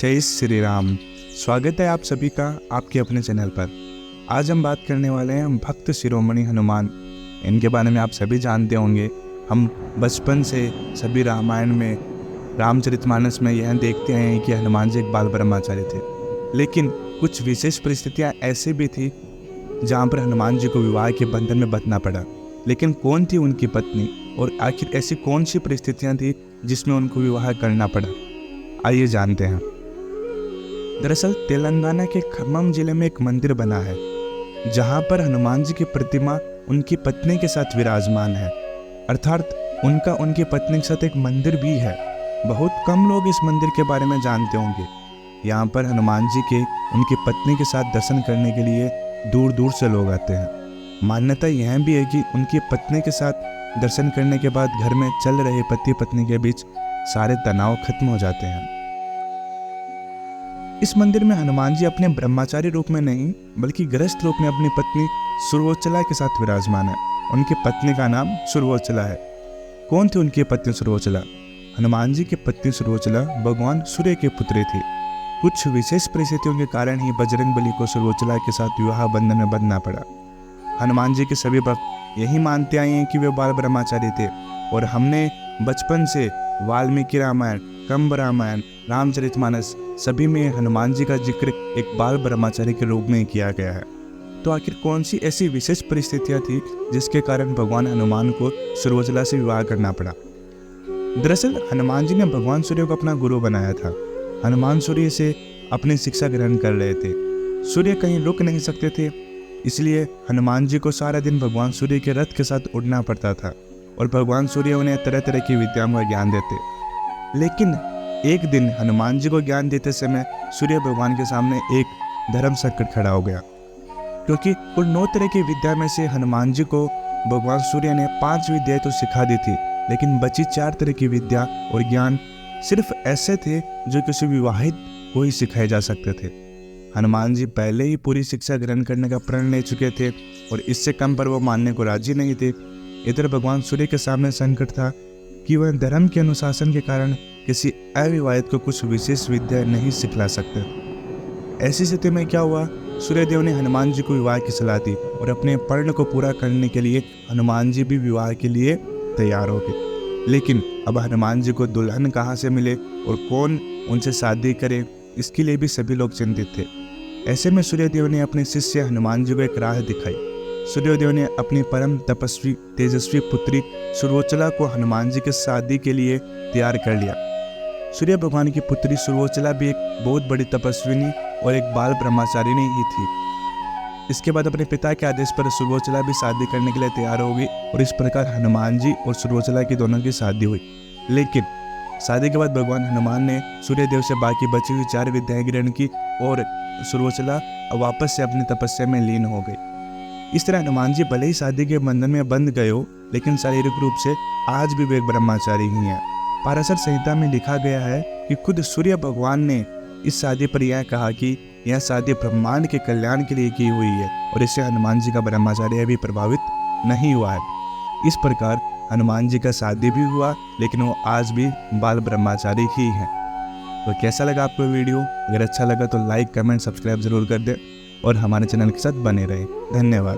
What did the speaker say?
जय श्री राम। स्वागत है आप सभी का आपके अपने चैनल पर। आज हम बात करने वाले हैं भक्त शिरोमणि हनुमान। इनके बारे में आप सभी जानते होंगे। हम बचपन से सभी रामायण में, रामचरितमानस में यह देखते हैं कि हनुमान जी एक बाल ब्रह्मचारी थे। लेकिन कुछ विशेष परिस्थितियां ऐसी भी थी जहां पर हनुमान जी को विवाह के बंधन में बंधना पड़ा। लेकिन कौन थी उनकी पत्नी और आखिर ऐसी कौन सी परिस्थितियां थी जिसमें उनको विवाह करना पड़ा, आइए जानते हैं। दरअसल तेलंगाना के खम्मम जिले में एक मंदिर बना है जहां पर हनुमान जी की प्रतिमा उनकी पत्नी के साथ विराजमान है। अर्थात उनका उनकी पत्नी के साथ एक मंदिर भी है। बहुत कम लोग इस मंदिर के बारे में जानते होंगे। यहाँ पर हनुमान जी के उनकी पत्नी के साथ दर्शन करने के लिए दूर दूर से लोग आते हैं। मान्यता यह भी है कि उनकी पत्नी के साथ दर्शन करने के बाद घर में चल रहे पति पत्नी के बीच सारे तनाव खत्म हो जाते हैं। इस मंदिर में हनुमान जी अपने ब्रह्मचारी रूप में नहीं बल्कि गृहस्थ रूप में अपनी पत्नी सुरवोचला के साथ विराजमान है। उनकी पत्नी का नाम सुरवोचला है। कौन थी उनकी पत्नी सुरवोचला? हनुमान जी की पत्नी सुरवोचला भगवान सूर्य की पुत्री थी। कुछ विशेष परिस्थितियों के कारण ही बजरंगबली को सुरवोचला के साथ विवाह बंधन में बंधना पड़ा। हनुमान जी के सभी भक्त यही मानते आए हैं कि वे बाल ब्रह्मचारी थे और हमने बचपन से वाल्मीकि रामायण, कंब रामायण, रामचरितमानस सभी में हनुमान जी का जिक्र एक बाल ब्रह्मचारी के रूप में किया गया है। तो आखिर कौन सी ऐसी विशेष परिस्थितियां थी जिसके कारण भगवान हनुमान को सुरवोचला से विवाह करना पड़ा? दरअसल हनुमान जी ने भगवान सूर्य को अपना गुरु बनाया था। हनुमान सूर्य से अपनी शिक्षा ग्रहण कर रहे थे। सूर्य कहीं रुक नहीं सकते थे, इसलिए हनुमान जी को सारा दिन भगवान सूर्य के रथ के साथ उड़ना पड़ता था और भगवान सूर्य उन्हें तरह तरह की विद्याओं का ज्ञान देते। लेकिन एक दिन हनुमान जी को ज्ञान देते समय सूर्य भगवान के सामने एक धर्म संकट खड़ा हो गया, क्योंकि कुल 9 तरह की विद्या में से हनुमान जी को भगवान सूर्य ने 5 विद्याएं तो सिखा दी थी, लेकिन बची 4 तरह की विद्या और ज्ञान सिर्फ ऐसे थे जो किसी विवाहित को ही सिखाए जा सकते थे। हनुमान जी पहले ही पूरी शिक्षा ग्रहण करने का प्रण ले चुके थे और इससे कम पर वो मानने को राजी नहीं थे। इधर भगवान सूर्य के सामने संकट था कि वह धर्म के अनुशासन के कारण किसी अविवाहित को कुछ विशेष विद्या नहीं सिखला सकते। ऐसी स्थिति में क्या हुआ, सूर्यदेव ने हनुमान जी को विवाह की सलाह दी और अपने प्रण को पूरा करने के लिए हनुमान जी भी विवाह के लिए तैयार हो गए। लेकिन अब हनुमान जी को दुल्हन कहाँ से मिले और कौन उनसे शादी करे, इसके लिए भी सभी लोग चिंतित थे। ऐसे में सूर्यदेव ने अपने शिष्य हनुमान जी को एक राह दिखाई। सूर्यदेव ने अपनी परम तपस्वी तेजस्वी पुत्री सुरवोचला को हनुमान जी के शादी के लिए तैयार कर लिया। सूर्य भगवान की पुत्री सुरवोचला भी एक बहुत बड़ी तपस्विनी और एक बाल ब्रह्मचारिणी ही थी। इसके बाद अपने पिता के आदेश पर सुरवोचला भी शादी करने के लिए तैयार हो गई और इस प्रकार हनुमान जी और सुरवोचला की दोनों की शादी हुई। लेकिन शादी के बाद भगवान हनुमान ने सूर्यदेव से बाकी बची हुई 4 विद्याएं ग्रहण की और सुरवोचला वापस से अपनी तपस्या में लीन हो गई। इस तरह हनुमान जी भले ही शादी के बंधन में बंध गए हो, लेकिन शारीरिक रूप से आज भी वे एक ब्रह्मचारी ही हैं। पाराशर संहिता में लिखा गया है कि खुद सूर्य भगवान ने इस शादी पर यह कहा कि यह शादी ब्रह्मांड के कल्याण के लिए की हुई है और इससे हनुमान जी का ब्रह्मचार्य भी प्रभावित नहीं हुआ है। इस प्रकार हनुमान जी का शादी भी हुआ, लेकिन वो आज भी बाल ब्रह्मचारी ही हैं। तो कैसा लगा आपको वीडियो? अगर अच्छा लगा तो लाइक, कमेंट, सब्सक्राइब जरूर कर दें और हमारे चैनल के साथ बने रहें। धन्यवाद।